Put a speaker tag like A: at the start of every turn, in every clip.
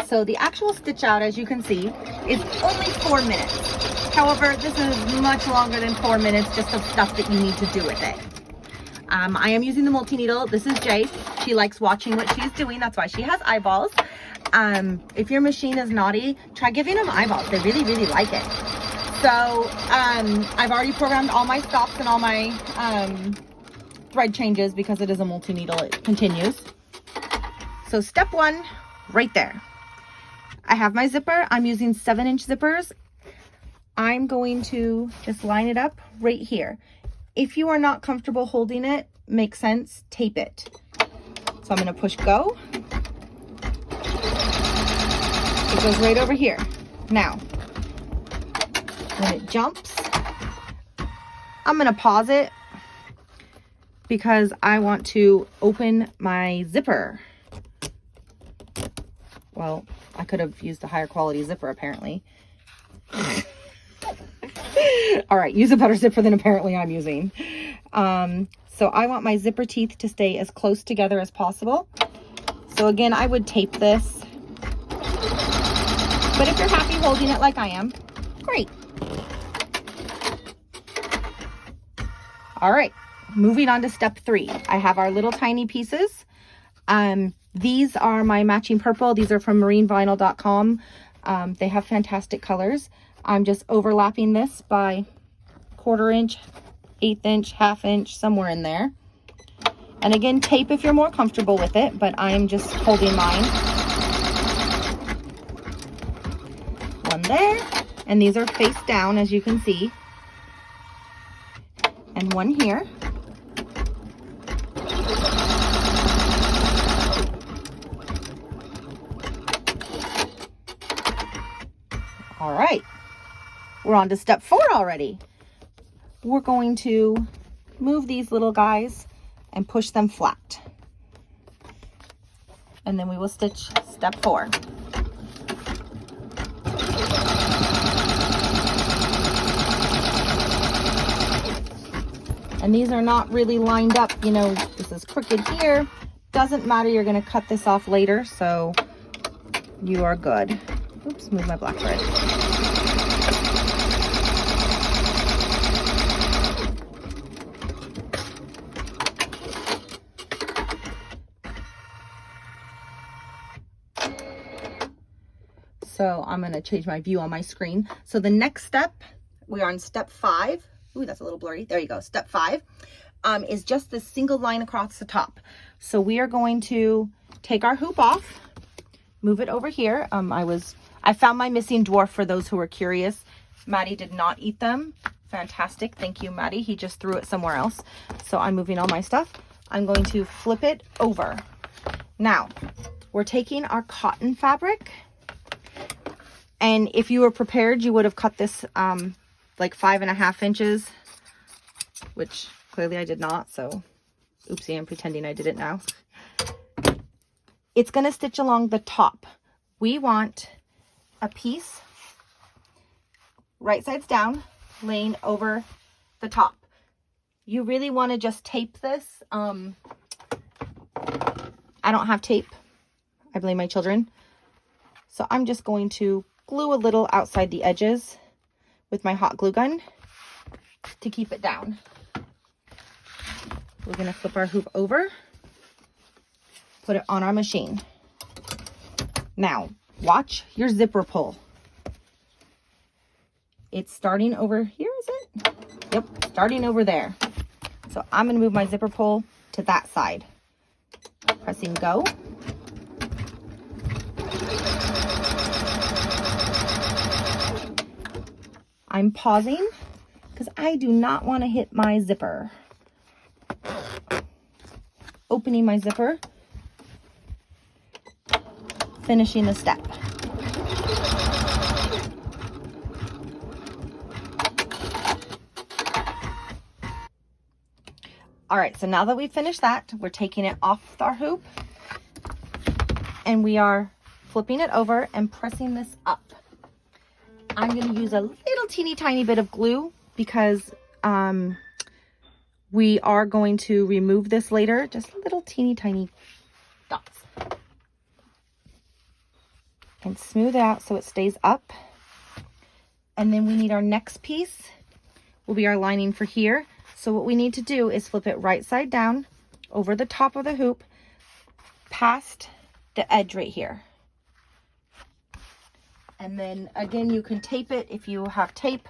A: So the actual stitch out, as you can see, is only 4 minutes. However, this is much longer than 4 minutes just of stuff that you need to do with it. I am using the multi-needle. This is Jace. She likes watching what she's doing. That's why she has eyeballs. If your machine is naughty, try giving them eyeballs. They really, really like it. So I've already programmed all my stops and all my thread changes because it is a multi-needle. It continues. So step 1, right there. I have my zipper. I'm using 7-inch zippers. I'm going to just line it up right here. If you are not comfortable holding it, makes sense, tape it. So I'm going to push go. It goes right over here. Now, when it jumps, I'm going to pause it because I want to open my zipper. Well, I could have used a higher quality zipper apparently. All right, use a better zipper than apparently I'm using. So I want my zipper teeth to stay as close together as possible. So again, I would tape this. But if you're happy holding it like I am, great. All right, moving on to step 3. I have our little tiny pieces. These are my matching purple. These are from marinevinyl.com. They have fantastic colors. I'm just overlapping this by 1/4 inch, 1/8 inch, 1/2 inch, somewhere in there. And again, tape if you're more comfortable with it, but I'm just holding mine. One there, and these are face down, as you can see. And one here. All right, we're on to step 4 already. We're going to move these little guys and push them flat. And then we will stitch step 4. And these are not really lined up, you know, this is crooked here. Doesn't matter, you're gonna cut this off later, so you are good. Oops, move my black thread. So I'm going to change my view on my screen. So the next step, we are on step 5. Ooh, that's a little blurry. There you go. Step 5 is just this single line across the top. So we are going to take our hoop off, move it over here. I found my missing dwarf for those who are curious. Maddie did not eat them. Fantastic. Thank you, Maddie. He just threw it somewhere else. So I'm moving all my stuff. I'm going to flip it over. Now, we're taking our cotton fabric. And if you were prepared, you would have cut this like 5.5 inches, which clearly I did not. So, oopsie, I'm pretending I did it now. It's going to stitch along the top. We want a piece right sides down, laying over the top. You really want to just tape this. I don't have tape. I blame my children. So I'm just going to glue a little outside the edges with my hot glue gun to keep it down. We're going to flip our hoop over, put it on our machine. Now, watch your zipper pull. It's starting over here, is it? Yep, starting over there. So I'm going to move my zipper pull to that side. Pressing go. I'm pausing because I do not want to hit my zipper. Opening my zipper. Finishing the step. All right, so now that we've finished that, we're taking it off our hoop and we are flipping it over and pressing this up. I'm going to use a little teeny tiny bit of glue because we are going to remove this later. Just little teeny tiny dots. and smooth it out so it stays up. And then we need our next piece will be our lining for here. So what we need to do is flip it right side down over the top of the hoop past the edge right here. And then again, you can tape it if you have tape.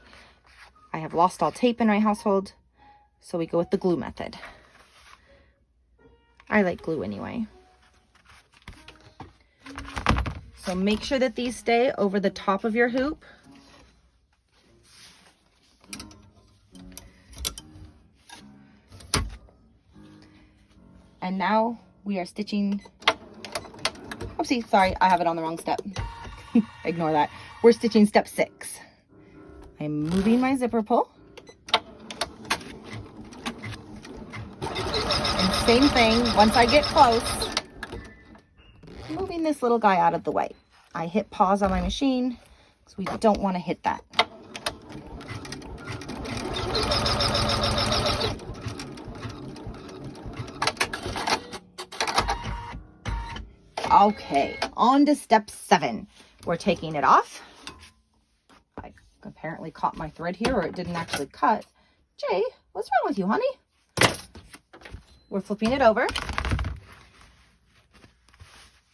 A: I have lost all tape in my household, so we go with the glue method. I like glue anyway. So make sure that these stay over the top of your hoop. And now we are stitching, oopsie, sorry, I have it on the wrong step. Ignore that. We're stitching step 6. I'm moving my zipper pull. And same thing, once I get close, moving this little guy out of the way. I hit pause on my machine, so we don't want to hit that. Okay, on to step 7. We're taking it off. I apparently caught my thread here, or it didn't actually cut. Jay, what's wrong with you, honey? We're flipping it over.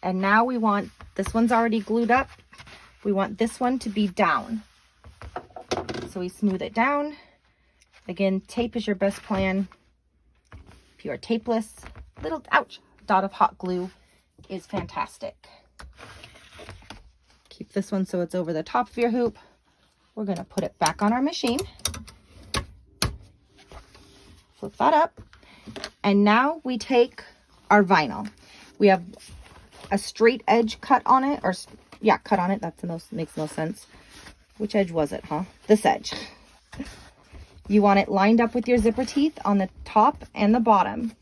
A: And now we want, this one's already glued up. We want this one to be down. So we smooth it down. Again, tape is your best plan. If you are tapeless, little, ouch, dot of hot glue is fantastic. Keep this one so it's over the top of your hoop. We're going to put it back on our machine. Flip that up. And now we take our vinyl. We have a straight edge cut on it, or yeah, cut on it. That's the most, makes no sense. Which edge was it, huh? This edge. You want it lined up with your zipper teeth on the top and the bottom,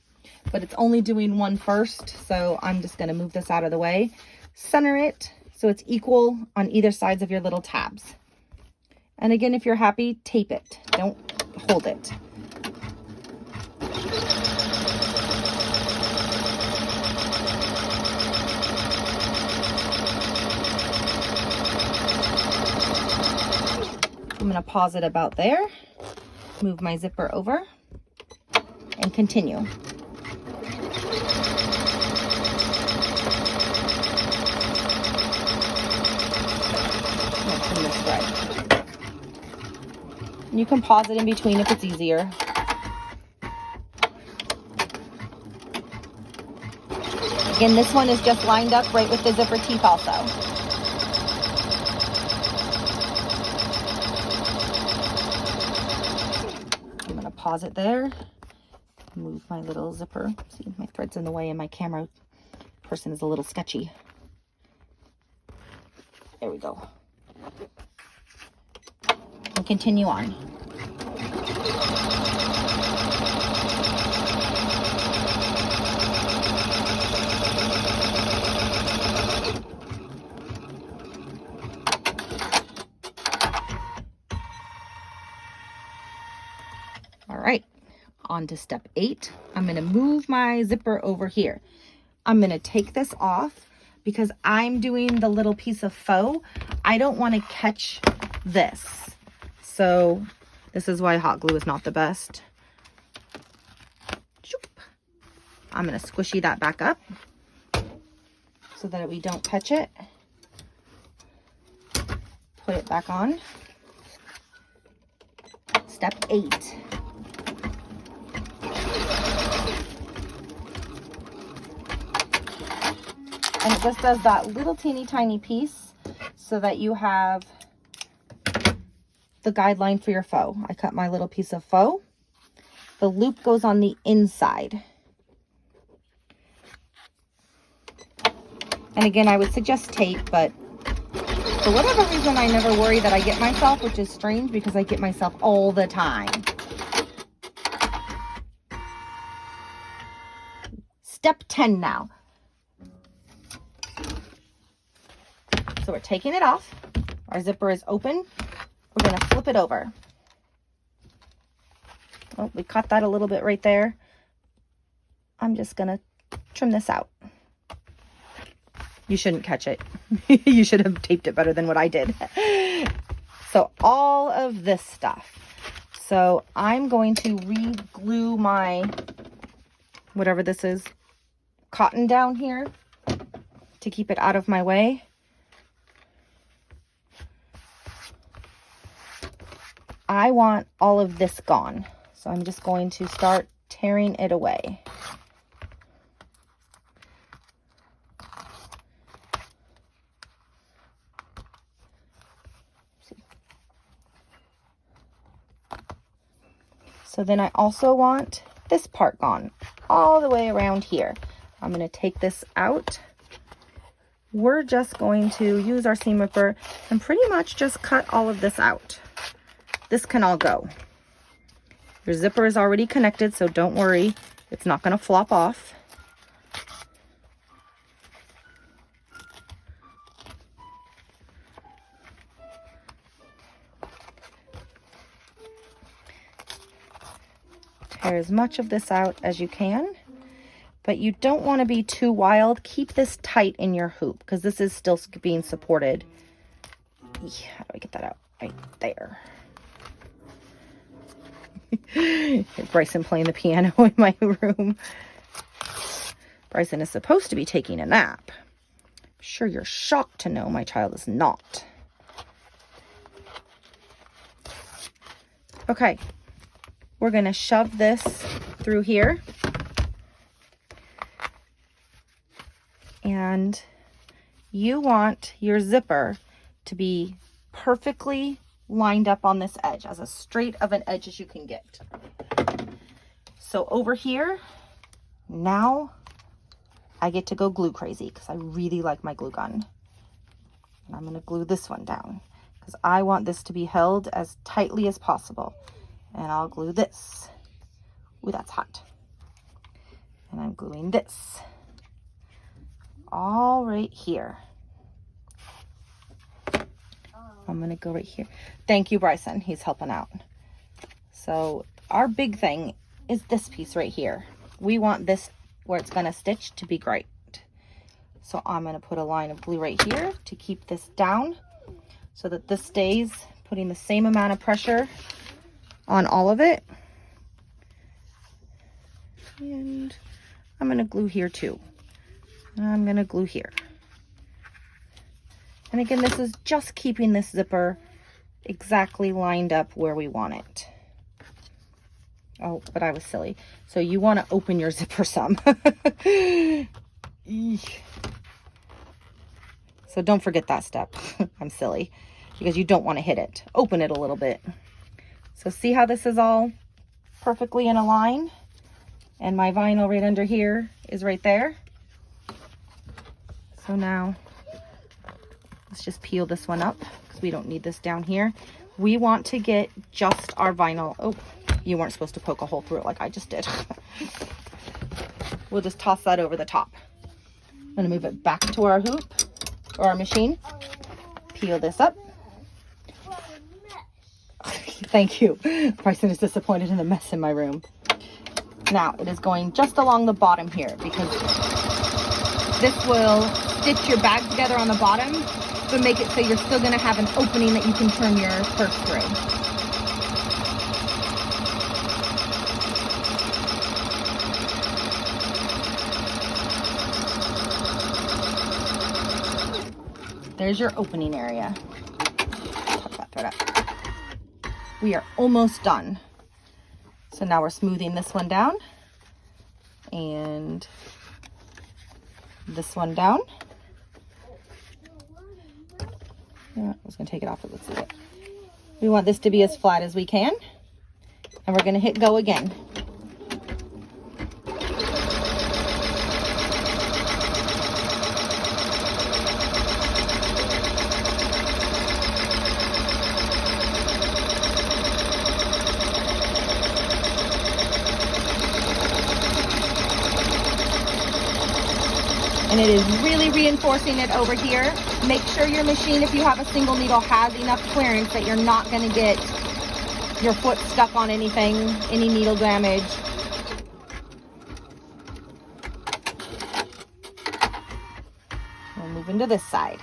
A: but it's only doing one first, so I'm just going to move this out of the way. Center it so it's equal on either sides of your little tabs. And again, if you're happy, tape it. Don't hold it. I'm going to pause it about there, move my zipper over, and continue. You can pause it in between if it's easier. Again, this one is just lined up right with the zipper teeth also. I'm going to pause it there. Move my little zipper. See, my thread's in the way and my camera person is a little sketchy. There we go. And continue on. All right, on to step 8. I'm going to move my zipper over here. I'm going to take this off because I'm doing the little piece of faux. I don't want to catch this. So this is why hot glue is not the best. I'm going to squishy that back up so that we don't catch it. Put it back on. Step 8. And it just does that little teeny tiny piece so that you have the guideline for your faux. I cut my little piece of faux. The loop goes on the inside. And again, I would suggest tape, but for whatever reason, I never worry that I get myself, which is strange because I get myself all the time. Step 10 now. So we're taking it off. Our zipper is open. We're going to flip it over. Oh, we cut that a little bit right there. I'm just going to trim this out. You shouldn't catch it. You should have taped it better than what I did. So all of this stuff. So I'm going to re-glue my, whatever this is, cotton down here to keep it out of my way. I want all of this gone. So I'm just going to start tearing it away. So then I also want this part gone all the way around here. I'm going to take this out. We're just going to use our seam ripper and pretty much just cut all of this out. This can all go. Your zipper is already connected, so don't worry. It's not going to flop off. Tear as much of this out as you can, but you don't want to be too wild. Keep this tight in your hoop because this is still being supported. How do I get that out? Right there. Bryson playing the piano in my room. Bryson is supposed to be taking a nap. I'm sure you're shocked to know my child is not. Okay. We're going to shove this through here. And you want your zipper to be perfectly lined up on this edge, as straight of an edge as you can get. So over here, now I get to go glue crazy because I really like my glue gun. And I'm going to glue this one down because I want this to be held as tightly as possible. And I'll glue this. Ooh, that's hot. And I'm gluing this. All right here. I'm going to go right here. Thank you, Bryson. He's helping out. So our big thing is this piece right here. We want this where it's going to stitch to be great. So I'm going to put a line of glue right here to keep this down so that this stays, putting the same amount of pressure on all of it. And I'm going to glue here too. And I'm going to glue here. And again, this is just keeping this zipper exactly lined up where we want it. Oh, but I was silly. So you want to open your zipper some. So don't forget that step. I'm silly because you don't want to hit it. Open it a little bit. So see how this is all perfectly in a line? And my vinyl right under here is right there. So now let's just peel this one up because we don't need this down here. We want to get just our vinyl. Oh, you weren't supposed to poke a hole through it like I just did. We'll just toss that over the top. I'm going to move it back to our hoop or our machine. Peel this up. Thank you. Bryson is disappointed in the mess in my room. Now it is going just along the bottom here because this will stitch your bag together on the bottom, but make it so you're still going to have an opening that you can turn your purse through. There's your opening area. Tuck that thread up. We are almost done. So now we're smoothing this one down and this one down. Yeah, I was going to take it off, but let's see it. We want this to be as flat as we can. And we're going to hit go again. And it is really reinforcing it over here. Make sure your machine, if you have a single needle, has enough clearance that you're not going to get your foot stuck on anything, any needle damage. We'll move into this side.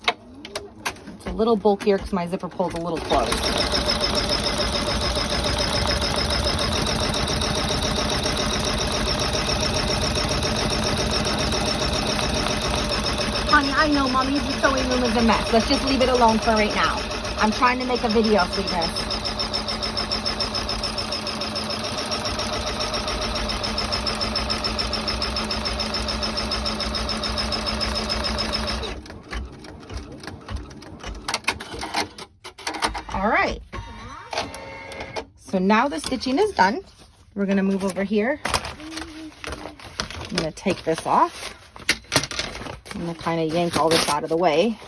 A: It's a little bulkier because my zipper pulls a little close. Honey, I know Mommy's sewing room is a mess. Let's just leave it alone for right now. I'm trying to make a video, sweetness. All right. So now the stitching is done. We're going to move over here. I'm going to take this off. I'm going to kind of yank all this out of the way.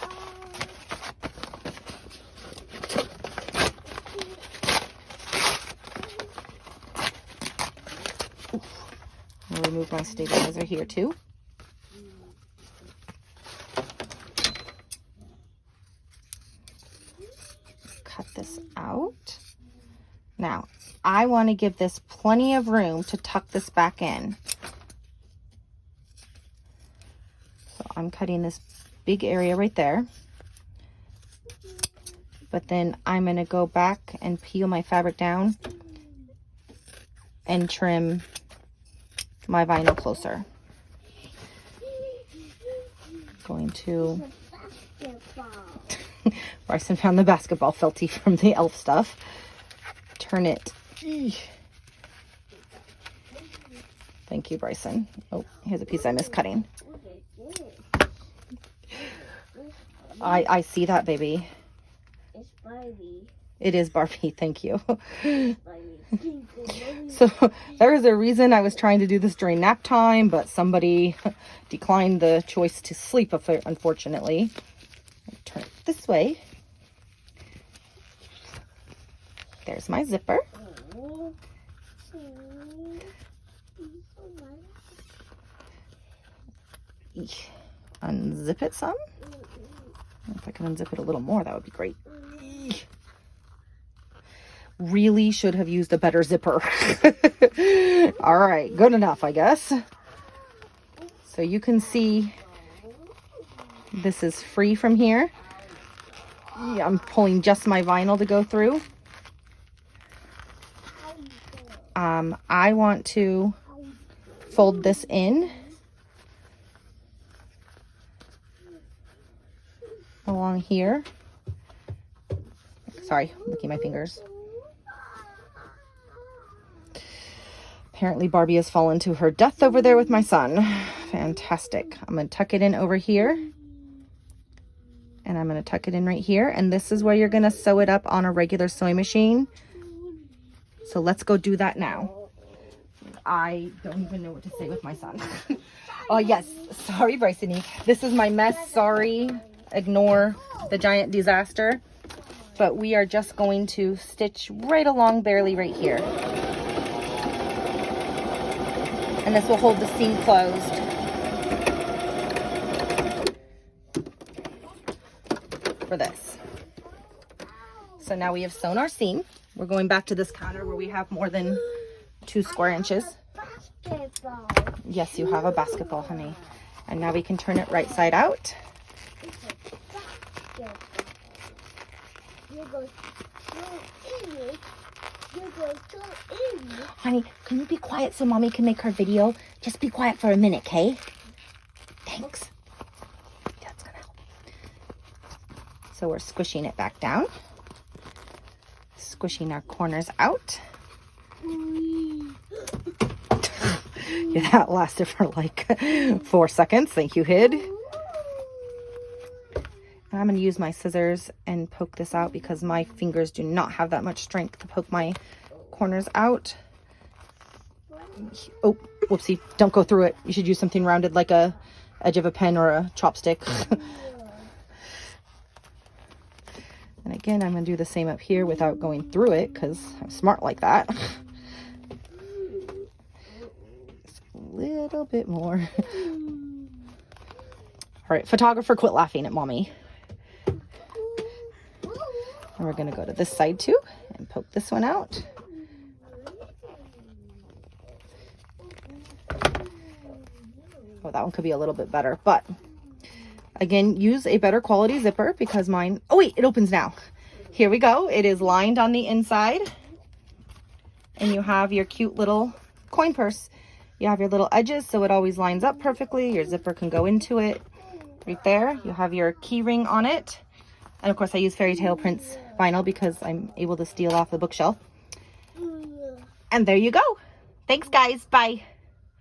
A: I'll remove my stabilizer here too. Cut this out. Now, I want to give this plenty of room to tuck this back in. So I'm cutting this big area right there. But then I'm going to go back and peel my fabric down and trim my vinyl closer. Going to... Bryson found the basketball felty from the elf stuff. Turn it. Thank you, Bryson. Oh, here's a piece I missed cutting. I see that, baby.
B: It's Barbie.
A: It is Barbie, thank you. So there is a reason I was trying to do this during nap time, but somebody declined the choice to sleep, unfortunately. Turn it this way. There's my zipper. Unzip it some. If I can unzip it a little more, that would be great. Really should have used a better zipper. All right, good enough, I guess. So you can see this is free from here. I'm pulling just my vinyl to go through. I want to fold this in along here. Sorry, looking at my fingers. Apparently Barbie has fallen to her death over there with my son. Fantastic. I'm going to tuck it in over here. And I'm going to tuck it in right here. And this is where you're going to sew it up on a regular sewing machine. So let's go do that now. I don't even know what to say with my son. Oh, yes. Sorry, Bryson. This is my mess. Sorry. Ignore the giant disaster. But we are just going to stitch right along barely right here. And this will hold the seam closed. For this. So now we have sewn our seam. We're going back to this counter where we have more than 2 square inches.
B: Basketball.
A: Yes, you have a basketball, honey. And now we can turn it right side out. Honey, can you be quiet so Mommy can make her video? Just be quiet for a minute, okay? Thanks. That's gonna help. So we're squishing it back down. Squishing our corners out. Yeah, that lasted for like 4 seconds. Thank you, Hid. And I'm going to use my scissors and poke this out because my fingers do not have that much strength to poke my corners out. Oh, whoopsie. Don't go through it. You should use something rounded like a edge of a pen or a chopstick. And again, I'm going to do the same up here without going through it because I'm smart like that. Just a little bit more. All right, photographer, quit laughing at Mommy. And we're going to go to this side too and poke this one out. Oh, that one could be a little bit better, but Again, use a better quality zipper because mine, oh wait, it opens now. Here we go. It is lined on the inside. And you have your cute little coin purse. You have your little edges so it always lines up perfectly. Your zipper can go into it right there. You have your key ring on it. And of course I use Fairy Tale Prince vinyl because I'm able to steal off the bookshelf. And there you go. Thanks guys. Bye.